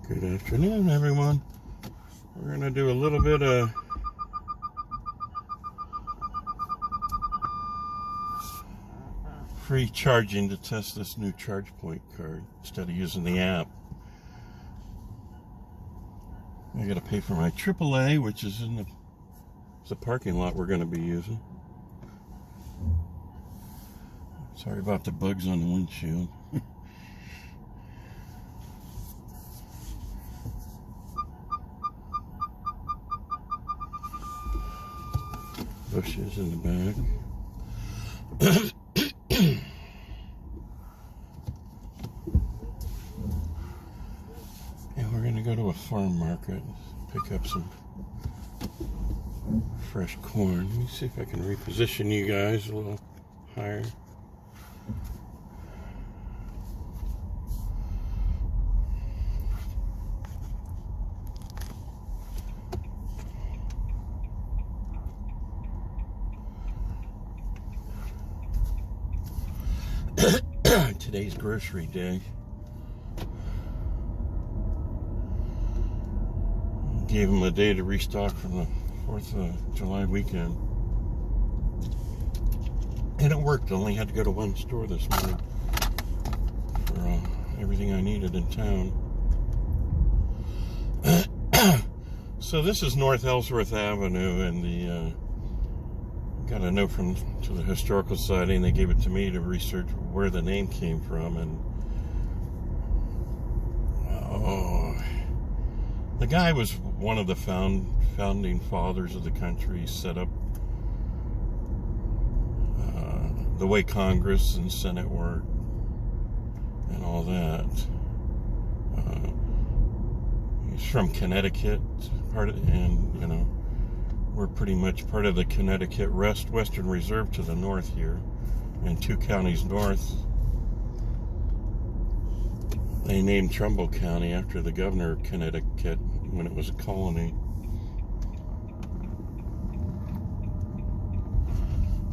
Good afternoon, everyone. We're going to do a little bit of free charging to test this new ChargePoint card instead of using the app. I got to pay for my AAA, which is in the parking lot we're going to be using. Sorry about the bugs on the windshield. Bushes in the back. And we're going to go to a farm market, pick up some fresh corn. Let me see if I can reposition you guys a little higher. Today's grocery day. Gave them a day to restock from the 4th of July weekend. And it worked. I only had to go to one store this morning for everything I needed in town. So this is North Ellsworth Avenue, and the got a note to the Historical Society, and they gave it to me to research where the name came from. And the guy was one of the founding fathers of the country. He set up the way Congress and Senate work and all that. He's from Connecticut, and you know, we're pretty much part of the Connecticut Western Reserve to the north here, and 2 counties north. They named Trumbull County after the governor of Connecticut when it was a colony.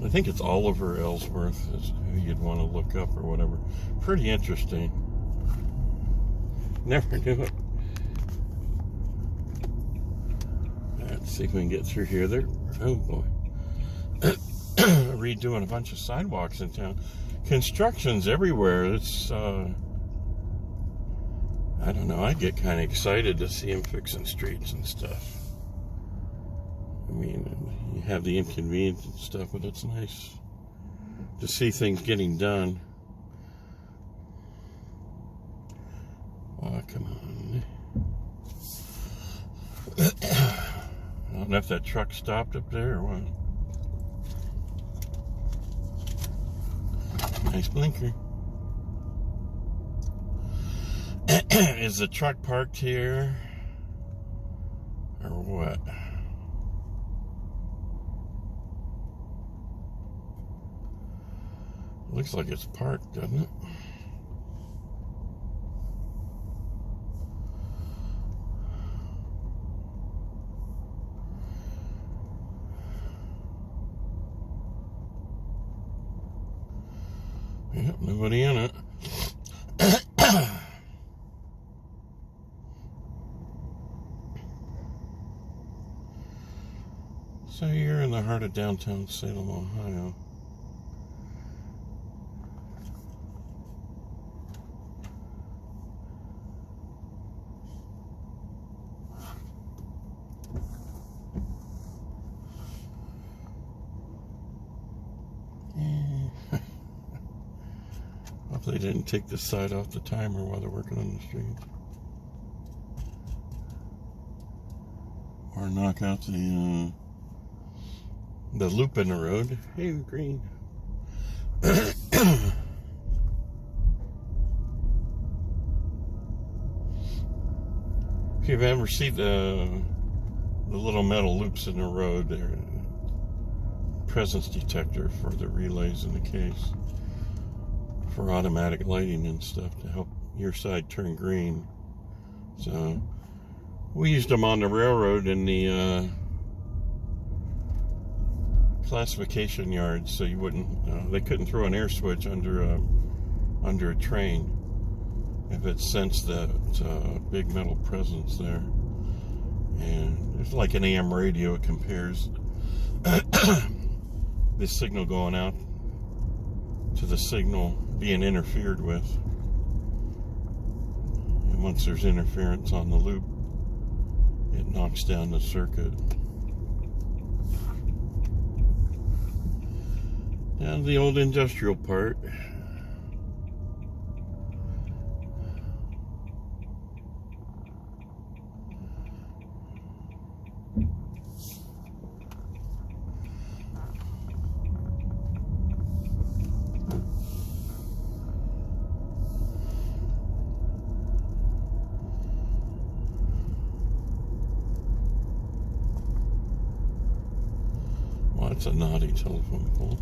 I think it's Oliver Ellsworth is who you'd want to look up or whatever. Pretty interesting. Never knew it. Let's see if we can get through here. Oh boy. Redoing a bunch of sidewalks in town. Construction's everywhere. It's, I don't know, I get kind of excited to see them fixing streets and stuff. I mean, you have the inconvenience and stuff, but it's nice to see things getting done. Oh, come on. I don't know if that truck stopped up there or what. Nice blinker. Is the truck parked here or what? Looks like it's parked, doesn't it? Yep, nobody in it. So you're in the heart of downtown Salem, Ohio. Hope they didn't take the side off the timer while they're working on the street. Or knock out the loop in the road. Hey, green. If you've ever seen the little metal loops in the road, they're a presence detector for the relays in the case for automatic lighting and stuff to help your side turn green. So we used them on the railroad in the classification yards, so you wouldn't they couldn't throw an air switch under a train. if it sensed that big metal presence there. And it's like an AM radio. It compares the signal going out to the signal being interfered with. And once there's interference on the loop, it knocks down the circuit. Down to the old industrial part. Well, that's a naughty telephone pole.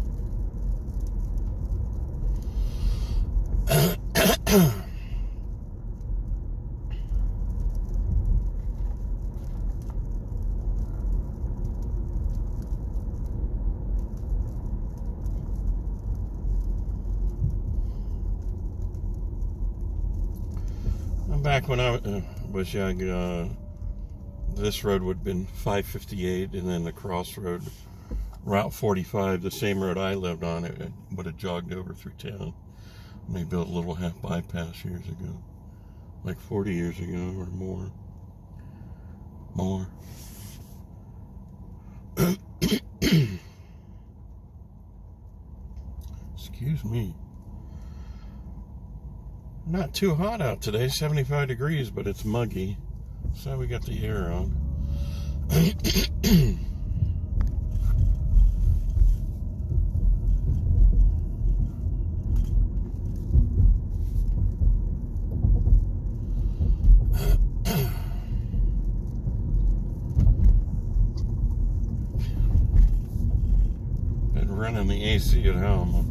Back when I was young, this road would have been 558, and then the crossroad, Route 45, the same road I lived on, it would have jogged over through town. And they built a little half bypass years ago, like 40 years ago or more. Excuse me. Not too hot out today, 75 degrees, but it's muggy. So we got the air on. Been running the AC at home.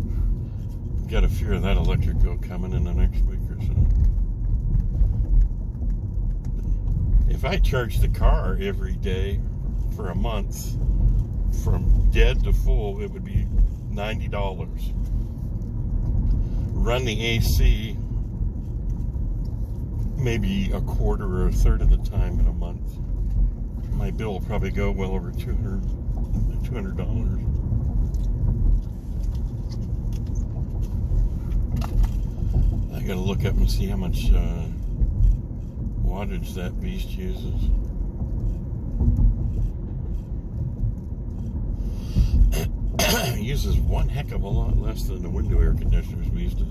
Got a fear of that electric bill coming in the next week or so. If I charged the car every day for a month, from dead to full, it would be $90. Run the AC maybe a quarter or a third of the time in a month. My bill will probably go well over $200. I gotta look up and see how much wattage that beast uses. It uses one heck of a lot less than the window air conditioners we used to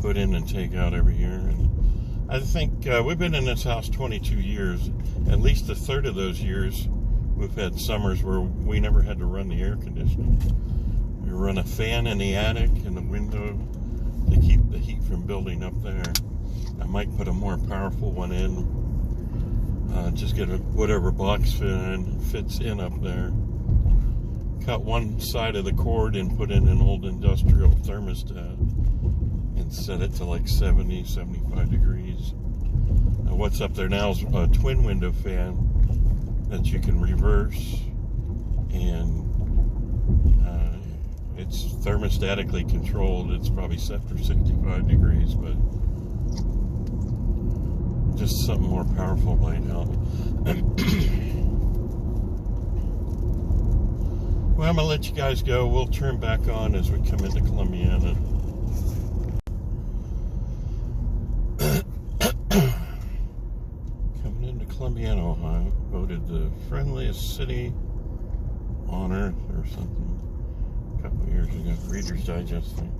put in and take out every year. And I think we've been in this house 22 years. At least a third of those years, we've had summers where we never had to run the air conditioning. We run a fan in the attic and the window to keep the heat from building up there. I might put a more powerful one in. Just get whatever box fan fits in up there. Cut one side of the cord and put in an old industrial thermostat and set it to like 70, 75 degrees. Now what's up there now is a twin window fan that you can reverse, and it's thermostatically controlled. It's probably set for 65 degrees, but just something more powerful might help. Well, I'm going to let you guys go. We'll turn back on as we come into Columbiana. Coming into Columbiana, Ohio. Voted the friendliest city on earth or something a couple of years ago. Reader's Digest thing.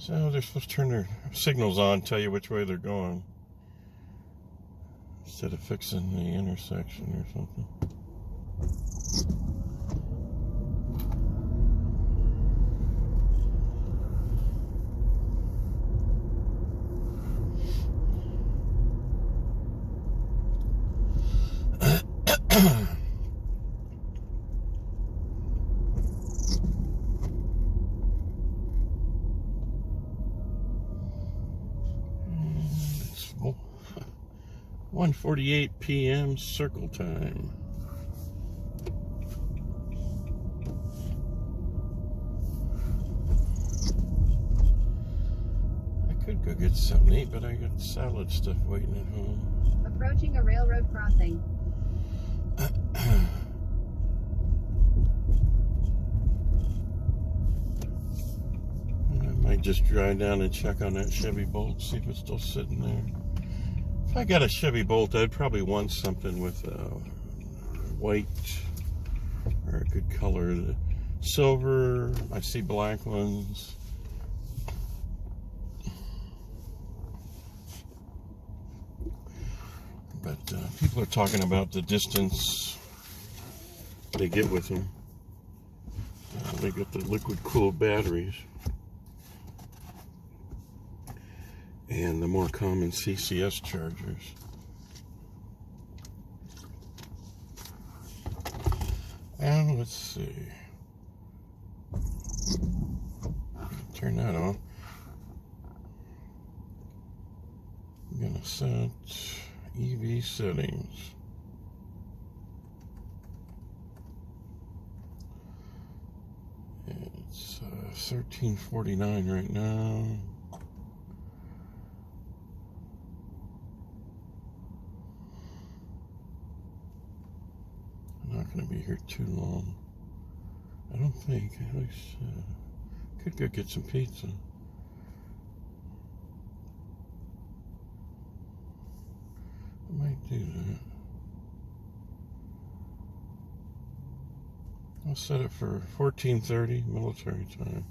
So they're supposed to turn their signals on, tell you which way they're going, instead of fixing the intersection or something. It's 1:48 p.m. circle time. I could go get something to eat, but I got salad stuff waiting at home. Approaching a railroad crossing. I might just drive down and check on that Chevy Bolt, see if it's still sitting there. If I got a Chevy Bolt, I'd probably want something with white or a good color. Silver, I see black ones. But people are talking about the distance they get with them. They got the liquid cooled batteries and the more common CCS chargers. And let's see. Turn that on. I'm gonna set EV settings. It's 1349 right now. I'm not going to be here too long. I don't think. At least could go get some pizza. I might do that. I'll set it for 14:30 military time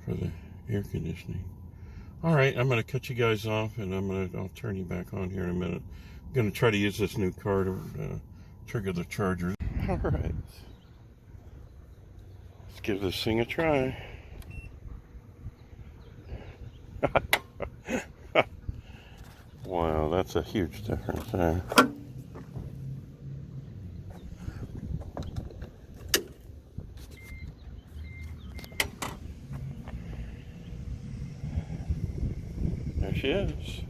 for the air conditioning. All right, I'm going to cut you guys off, and I'll turn you back on here in a minute. I'm going to try to use this new car to trigger the charger. All right, let's give this thing a try. Wow, that's a huge difference there. There she is.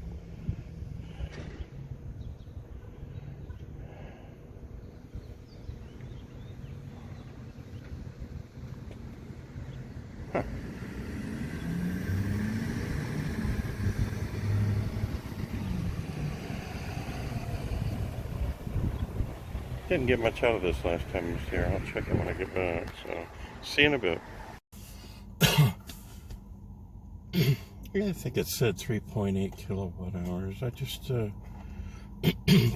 Huh. Didn't get much out of this last time I was here. I'll check it when I get back. So, see you in a bit. Yeah, I think it said 3.8 kilowatt hours. I just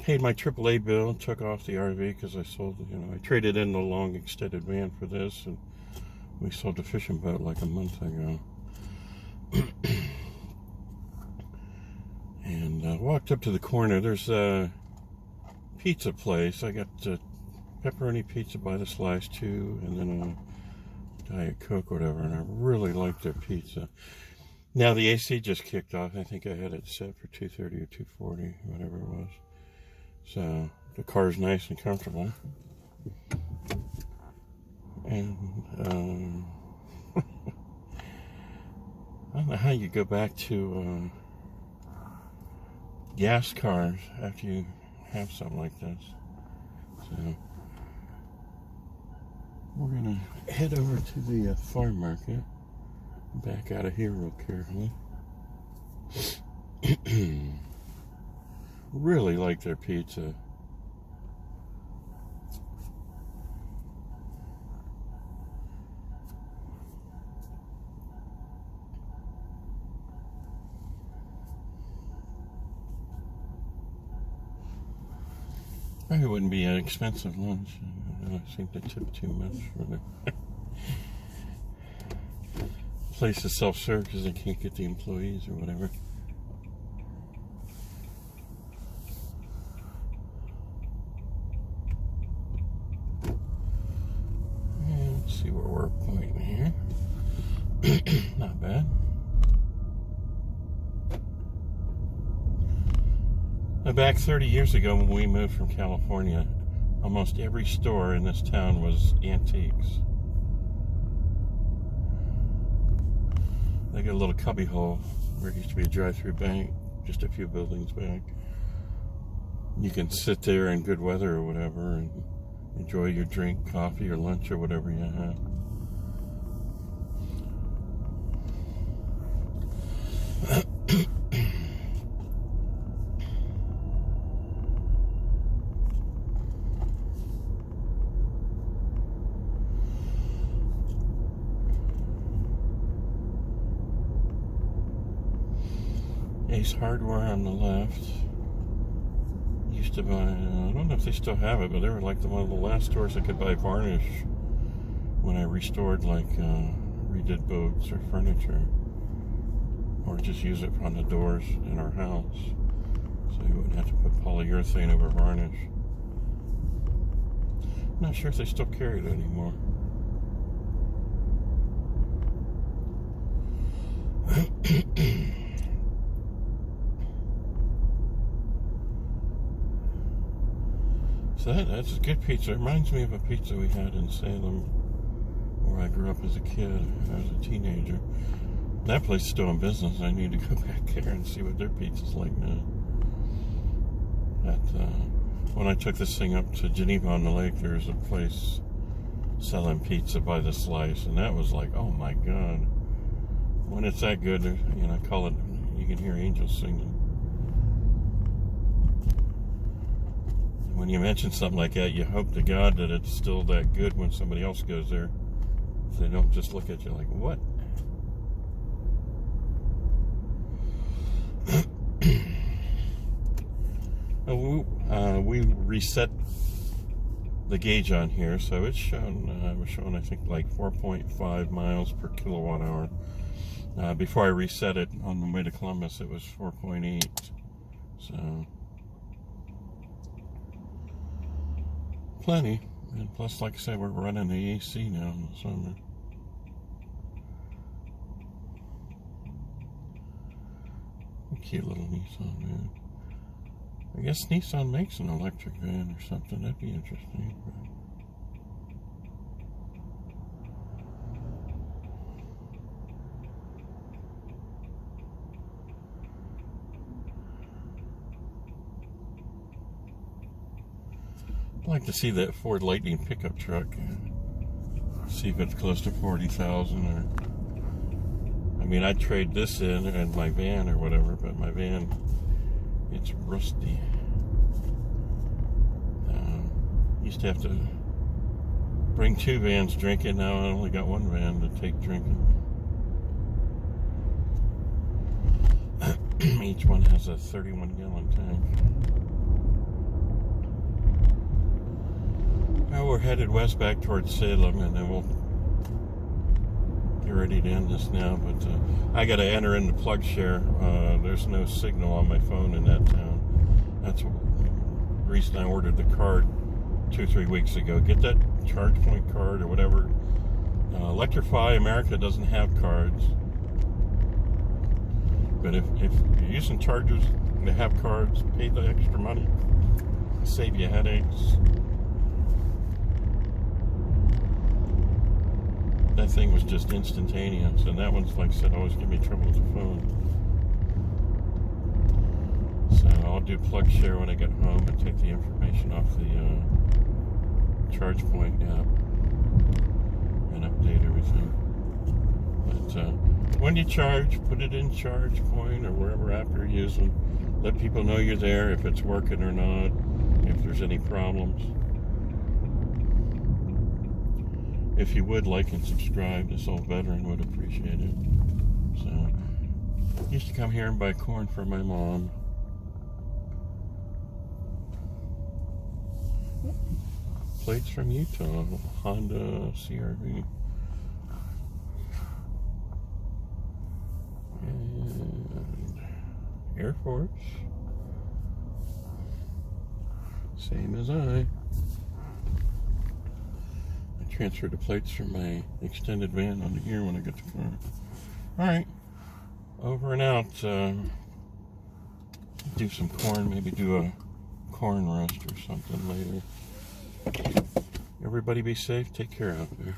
paid my AAA bill and took off the RV because I sold, I traded in the long extended van for this, and we sold the fishing boat like a month ago. And walked up to the corner. There's a pizza place. I got pepperoni pizza by the slice too, and then a Diet Coke or whatever, and I really like their pizza. Now the AC just kicked off. I think I had it set for 230 or 240, whatever it was. So the car's nice and comfortable. And I don't know how you go back to gas cars after you have something like this. So we're gonna head over to the farm market. Back out of here real carefully. Really like their pizza. Probably wouldn't be an expensive lunch. I seem to tip too much for the place is self-serve because they can't get the employees or whatever. And let's see where we're pointing here. Not bad. Back 30 years ago when we moved from California, almost every store in this town was antiques. They got a little cubby hole where it used to be a drive-through bank, just a few buildings back. You can sit there in good weather or whatever and enjoy your drink, coffee, or lunch, or whatever you have. Ace Hardware on the left. Used to buy, I don't know if they still have it, but they were like one of the last stores I could buy varnish when I restored, like, redid boats or furniture. Or just use it on the doors in our house. So you wouldn't have to put polyurethane over varnish. I'm not sure if they still carry it anymore. So that's a good pizza. It reminds me of a pizza we had in Salem where I grew up as a kid. I was a teenager. That place is still in business. I need to go back there and see what their pizza's like now. When I took this thing up to Geneva on the Lake, there's a place selling pizza by the slice, and that was like, oh my God. When it's that good, you know, call it, you can hear angels singing. When you mention something like that, you hope to God that it's still that good when somebody else goes there. So they don't just look at you like, what? We reset the gauge on here, so it's shown, was showing, I think, like 4.5 miles per kilowatt hour. Before I reset it on the way to Columbus, it was 4.8. So plenty. And plus, like I said, we're running the AC now in the summer. Cute little Nissan van. I guess Nissan makes an electric van or something. That'd be interesting. I'd like to see that Ford Lightning pickup truck. See if it's close to 40,000 or... I mean, I'd trade this in and my van or whatever, but my van, it's rusty. Used to have to bring 2 vans drinking. Now I only got 1 van to take drinking. Each one has a 31-gallon tank. Well, we're headed west back towards Salem, and then we'll get ready to end this now. But I got to enter into plug share. There's no signal on my phone in that town. That's the reason I ordered the card 2-3 weeks ago. Get that ChargePoint card or whatever. Electrify America doesn't have cards. But if you're using chargers that have cards, pay the extra money. Save you headaches. That thing was just instantaneous, and that one's, like I said, always give me trouble with the phone. So I'll do plug share when I get home and take the information off the ChargePoint app and update everything. But when you charge, put it in ChargePoint or wherever app you're using. Let people know you're there, if it's working or not, if there's any problems. If you would like and subscribe, this old veteran would appreciate it. So, used to come here and buy corn for my mom. Plates from Utah, Honda CRV. And Air Force. Same as I transferred the plates from my extended van onto here when I get the car. Alright, over and out. Do some corn, maybe do a corn roast or something later. Everybody be safe. Take care out there.